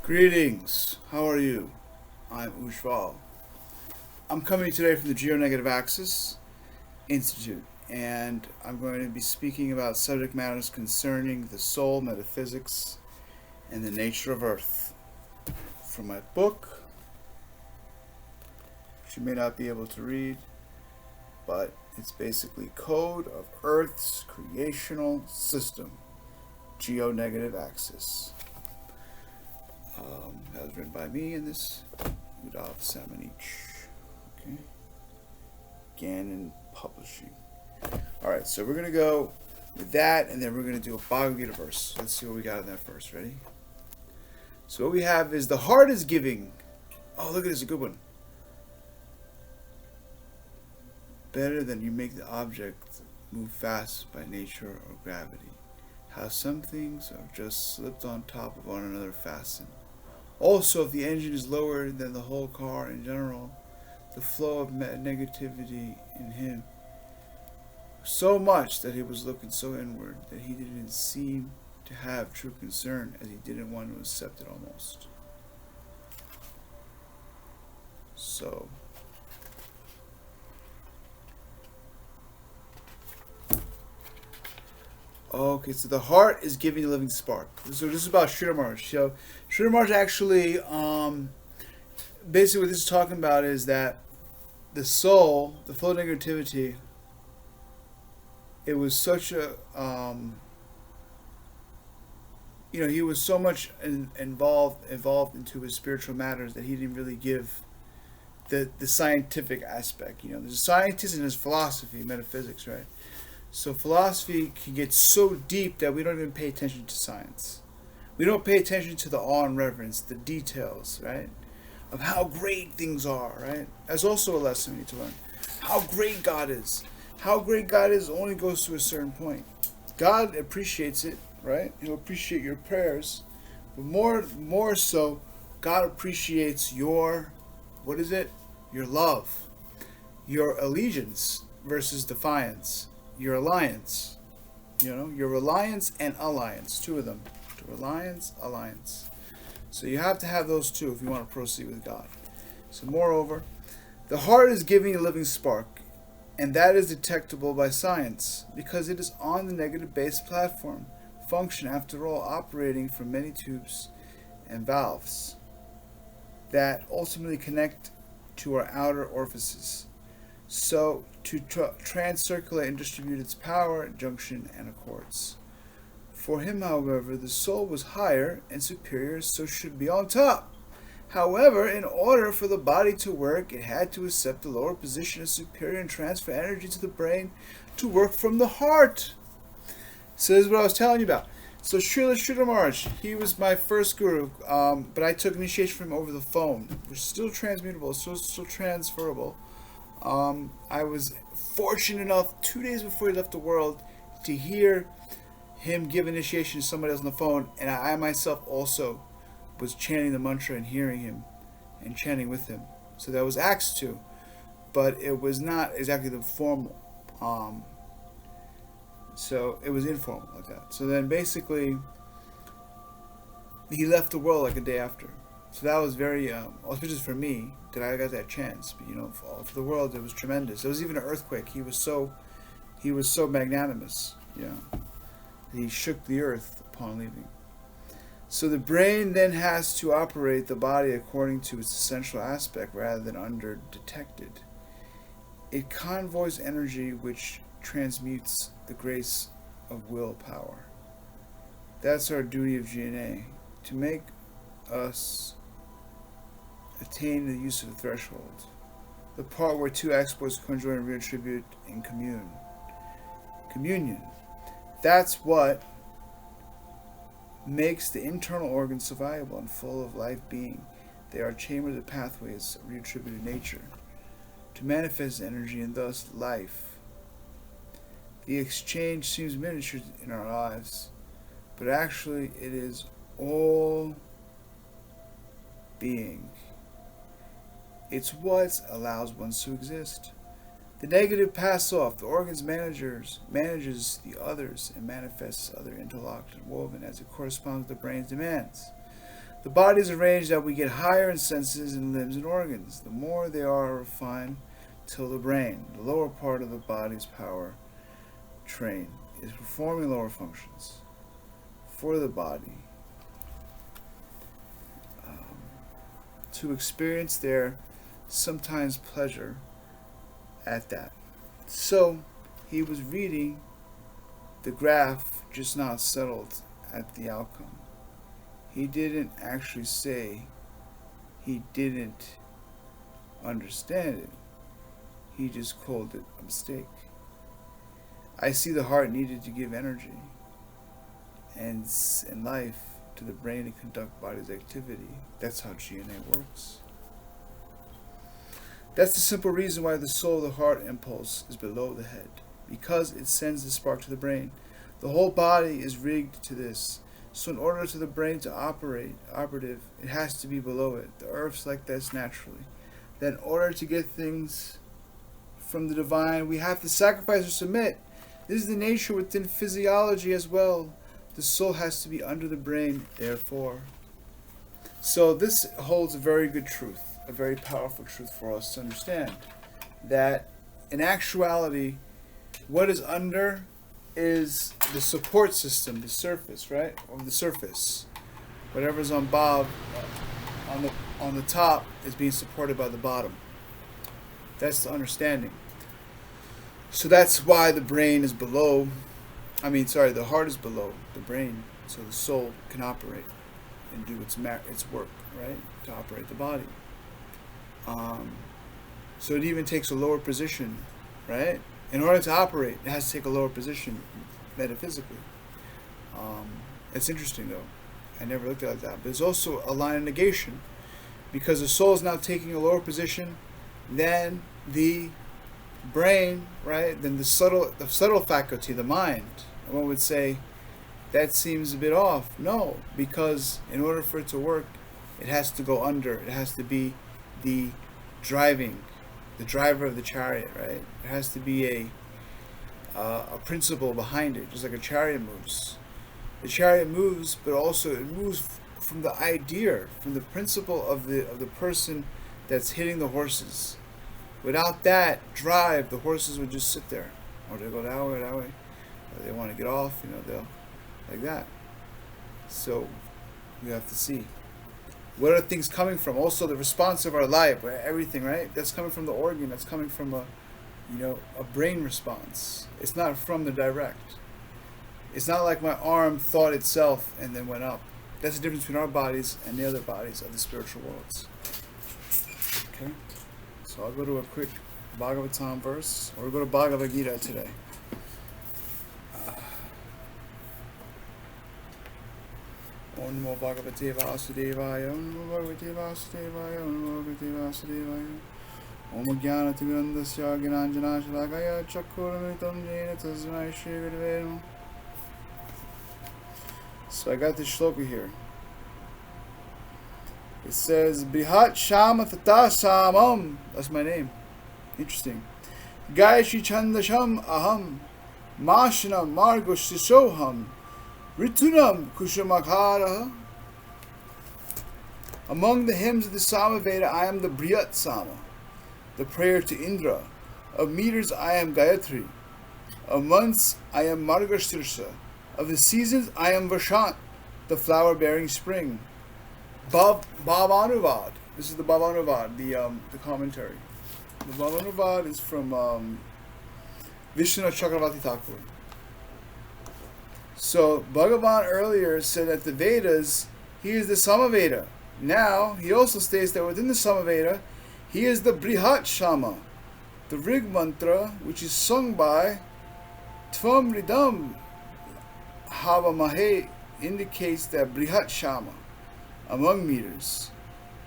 Greetings, how are you? I'm Ujval. I'm coming today from the Geo-Negative Axis Institute, and I'm going to be speaking about subject matters concerning the soul, metaphysics, and the nature of Earth. From my book, which you may not be able to read, but it's basically Code of Earth's Creational System, Geo-Negative Axis. That was written by me in this Udav Samanich. Okay. Gannon Publishing. Alright, so we're going to go with that, and then we're going to do a Bhagavad Gita verse. Let's see what we got in that first. Ready? So what we have is the heart is giving. Oh, look at this, a good one. Better than you make the object move fast by nature or gravity. How some things are just slipped on top of one another fastened. Also, if the engine is lower than the whole car in general, the flow of negativity in him so much that he was looking so inward that he didn't seem to have true concern, as he didn't want to accept it almost. So, okay, so the heart is giving a living spark. So this is about Sridhar Maharaj. So Sridhar Maharaj actually, basically what this is talking about is that the soul, the flow of negativity, it was such a, he was so much involved into his spiritual matters that he didn't really give the scientific aspect. There's a scientist and there's philosophy, metaphysics, right? So philosophy can get so deep that we don't even pay attention to science. We don't pay attention to the awe and reverence, the details, right? Of how great things are, right? That's also a lesson we need to learn. How great God is. How great God is only goes to a certain point. God appreciates it, right? He'll appreciate your prayers. But more so, God appreciates your, your love. Your allegiance versus defiance. Your alliance, your reliance and alliance, two of them. Reliance, alliance. So you have to have those two if you want to proceed with God. So moreover, the heart is giving a living spark, and that is detectable by science, because it is on the negative-based platform, function after all operating from many tubes and valves that ultimately connect to our outer orifices. So, to transcirculate and distribute its power, junction, and accords. For him, however, the soul was higher and superior, so should be on top. However, in order for the body to work, it had to accept the lower position as superior and transfer energy to the brain to work from the heart. So this is what I was telling you about. So Sridhar Maharaj, he was my first guru, but I took initiation from him over the phone, which is still transmutable, still transferable. I was fortunate enough 2 days before he left the world to hear him give initiation to somebody else on the phone, and I myself also was chanting the mantra and hearing him and chanting with him. So that was asked to, but it was not exactly the formal. So it was informal like that. So then basically he left the world like a day after. So that was very auspicious for me that I got that chance. But for the world, it was tremendous. It was even an earthquake. He was so magnanimous. He shook the earth upon leaving. So the brain then has to operate the body according to its essential aspect rather than under detected. It convoys energy which transmutes the grace of willpower. That's our duty of GNA, to make us attain the use of the threshold, the part where two exports conjoin and reattribute in communion. That's what makes the internal organs so valuable and full of life being. They are chambers of pathways of reattributed nature to manifest energy and thus life. The exchange seems miniature in our lives, but actually it is all being. It's what allows one to exist. The negative pass off, the organs manages the others and manifests other interlocked and woven as it corresponds to the brain's demands. The body is arranged that we get higher in senses and limbs and organs. The more they are refined, till the brain, the lower part of the body's power train, is performing lower functions for the body to experience their sometimes pleasure at that. So he was reading the graph, just not settled at the outcome. He didn't actually say he didn't understand it. He just called it a mistake. I see the heart needed to give energy and life to the brain to conduct body's activity. That's how Geo-Negative works. That's the simple reason why the soul of the heart impulse is below the head, because it sends the spark to the brain. The whole body is rigged to this. So in order for the brain to operative, it has to be below it. The earth's like this naturally. That in order to get things from the divine, we have to sacrifice or submit. This is the nature within physiology as well. The soul has to be under the brain, therefore. So this holds a very good truth, a very powerful truth for us to understand. That in actuality, what is under is the support system, the surface, right? Or the surface. Whatever's on Bob, on the top is being supported by the bottom. That's the understanding. So that's why the brain is below. The heart is below the brain, so the soul can operate and do its work, right? To operate the body. So it even takes a lower position, right? In order to operate, it has to take a lower position metaphysically. It's interesting though. I never looked at it like that. But it's also a line of negation, because the soul is now taking a lower position than the brain, right? Than the subtle faculty, the mind. And one would say that seems a bit off. No, because in order for it to work, it has to go under. It has to be the driver of the chariot, right? There has to be a principle behind it, just like a chariot moves. The chariot moves, but also it moves from the idea, from the principle of the person that's hitting the horses. Without that drive, the horses would just sit there, or they go that way, or they want to get off, they'll like that. So we have to see. What are things coming from? Also, the response of our life, everything, right? That's coming from the organ. That's coming from a brain response. It's not from the direct. It's not like my arm thought itself and then went up. That's the difference between our bodies and the other bodies of the spiritual worlds. Okay? So I'll go to a quick Bhagavatam verse, or we'll go to Bhagavad Gita today. Om Namo Bhagavate Vasudevaya, Om Namo Bhagavate Vasudevaya, Om Namo Bhagavate Vasudevaya. Om Jnana Timirandasya Gyananjana Shalakaya Chakuramitam Jena Tasmai Shri Gurave Namaha. So I got this shloka here. It says, Brihat Shama Tata Samam. That's my name. Interesting. Gayatri Chandasham Aham. Mashanam Margoshisoham. Ritunam Kushamakara. Among the hymns of the Samaveda, I am the Brihat Sama, the prayer to Indra. Of meters, I am Gayatri. Of months, I am Margashirsa. Of the seasons, I am Vashant, the flower-bearing spring. Bhavanuvad. This is the Bhavanuvad, the commentary. The Bhavanuvad is from Vishnu Chakravarti Thakur. So Bhagavan earlier said that the Vedas, he is the Samaveda. Now he also states that within the Samaveda, he is the Brihat Shama, the Rig mantra, which is sung by Tvam Ridam Hava Mahe, indicates that Brihat Shama among meters.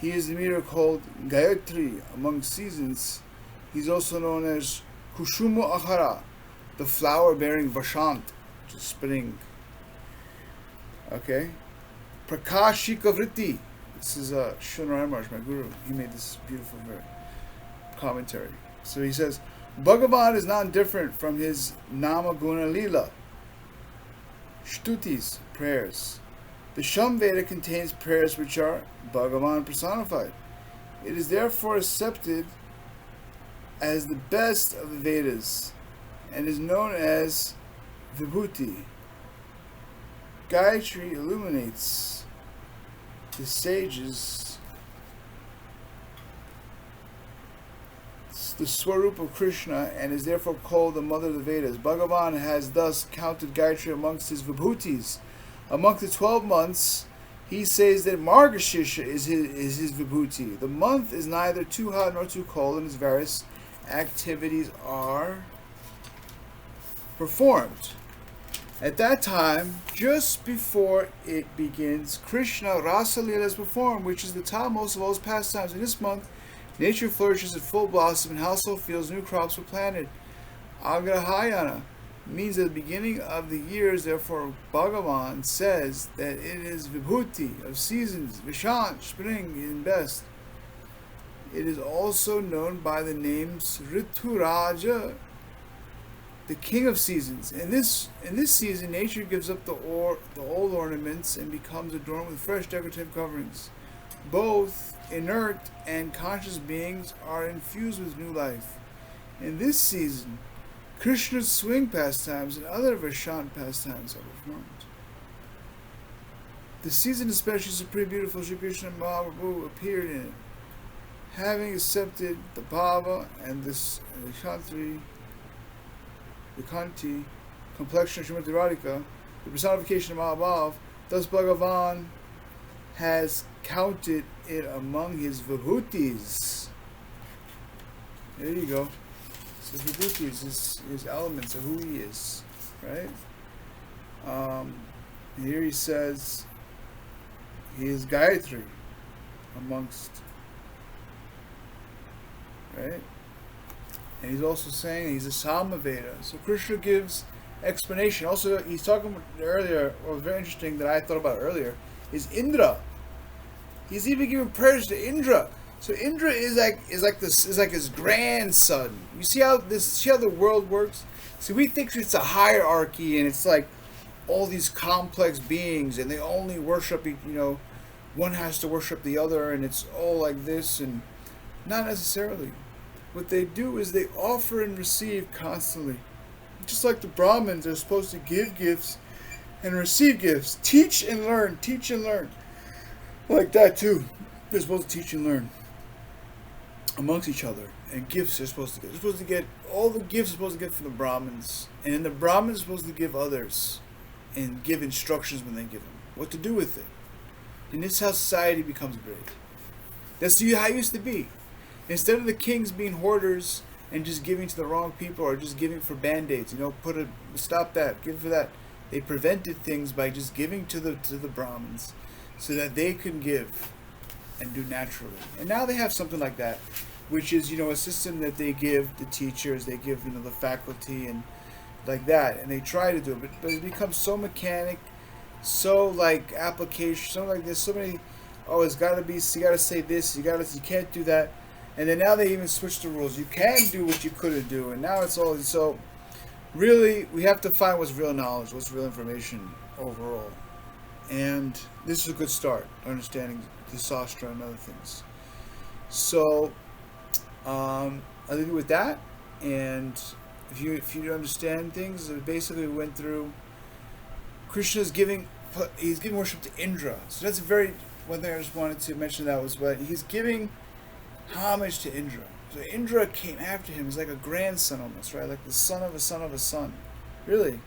He is the meter called Gayatri among seasons. He's also known as Kushumo Akhara, the flower-bearing Vashant, which is spring. Okay? Prakashika Vritti. This is Sridhar, my guru. He made this beautiful commentary. So he says, Bhagavan is not different from his Nama Guna Lila, Shtutis, prayers. The Sham Veda contains prayers which are Bhagavan personified. It is therefore accepted as the best of the Vedas and is known as Vibhuti. Gayatri illuminates the sages the Swarup of Krishna and is therefore called the mother of the Vedas. Bhagavan has thus counted Gayatri amongst his Vibhutis. Among the 12 months, he says that Margashirsha is his Vibhuti. The month is neither too hot nor too cold, and his various activities are performed. At that time, just before it begins, Krishna Rasa Leela is performed, which is the topmost of all his pastimes. In this month, nature flourishes at full blossom, and household fields, new crops were planted. Agrahayana means at the beginning of the years, therefore Bhagavan says that it is Vibhuti of seasons, Vishant, spring in best. It is also known by the names Rituraja, the king of seasons. In this season, nature gives up the old ornaments and becomes adorned with fresh decorative coverings. Both inert and conscious beings are infused with new life. In this season, Krishna's swing pastimes and other Vishant pastimes are performed. The season especially is pretty beautiful. Shri Krishna Mahaprabhu appeared in it. Having accepted the Bhava and the Shantri, the Kanti, complexion of Srimati Radhika, the personification of Mahabhav, thus Bhagavan has counted it among his Vibhutis. There you go. So Vibhutis is his elements of who he is, right? Here he says he is Gayatri amongst, right? And he's also saying he's a Samaveda. So Krishna gives explanation. Also, he's talking about earlier, what was very interesting that I thought about earlier, is Indra. He's even giving prayers to Indra. So Indra is like his grandson. You see how the world works? See, we think it's a hierarchy and it's like all these complex beings and they only worship, one has to worship the other and it's all like this, and not necessarily. What they do is they offer and receive constantly. Just like the Brahmins are supposed to give gifts and receive gifts. Teach and learn. Teach and learn. Like that too. They're supposed to teach and learn amongst each other. And gifts they're supposed to get. They're supposed to get all the gifts they're supposed to get from the Brahmins. And then the Brahmins are supposed to give others and give instructions when they give them. What to do with it. And this is how society becomes great. That's how it used to be. Instead of the kings being hoarders and just giving to the wrong people or just giving for band-aids, stop that, give for that. They prevented things by just giving to the Brahmins so that they could give and do naturally. And now they have something like that, which is, a system that they give the teachers, they give, the faculty and like that. And they try to do it, but it becomes so mechanic, so like application, so like this, so many, it's got to be, you got to say this, you can't do that. And then now they even switch the rules. You can do what you couldn't do. And now it's all, so really we have to find what's real knowledge, what's real information overall. And this is a good start, understanding the Sastra and other things. So I'll leave you with that. And if you understand things, basically we went through, Krishna's giving worship to Indra. So that's one thing I just wanted to mention, that was what he's giving homage to Indra. So Indra came after him. He's like a grandson almost, right? Like the son of a son of a son. Really,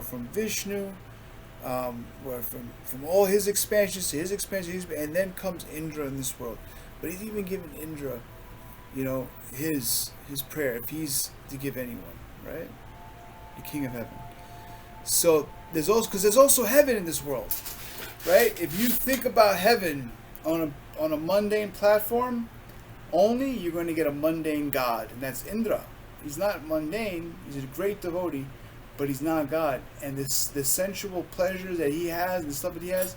from Vishnu, from all his expansions to his expansion, and then comes Indra in this world. But he's even given Indra, his prayer, if he's to give anyone, right? The king of heaven. So there's also heaven in this world, right? If you think about heaven on a mundane platform, only you're going to get a mundane God, and that's Indra. He's not mundane, he's a great devotee, but he's not God. And the sensual pleasures that he has and the stuff that he has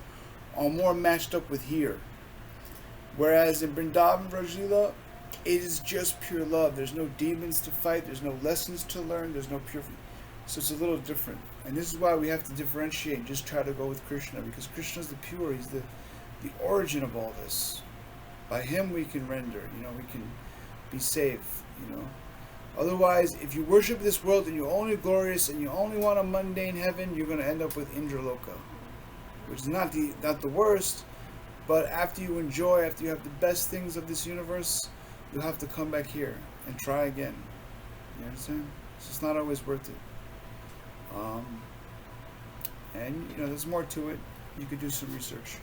are more matched up with here. Whereas in Vrindavan Vrajila, it is just pure love. There's no demons to fight, there's no lessons to learn, there's no pure. So it's a little different. And this is why we have to differentiate and just try to go with Krishna, because Krishna is the pure, he's the origin of all this. By him we can render, we can be safe, Otherwise, if you worship this world and you're only glorious and you only want a mundane heaven, you're going to end up with Indra Loka, which is not the worst, but after you have the best things of this universe, you'll have to come back here and try again. You understand? It's just not always worth it. And there's more to it. You could do some research.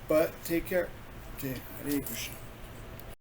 But take care. Okay, Hare Krishna.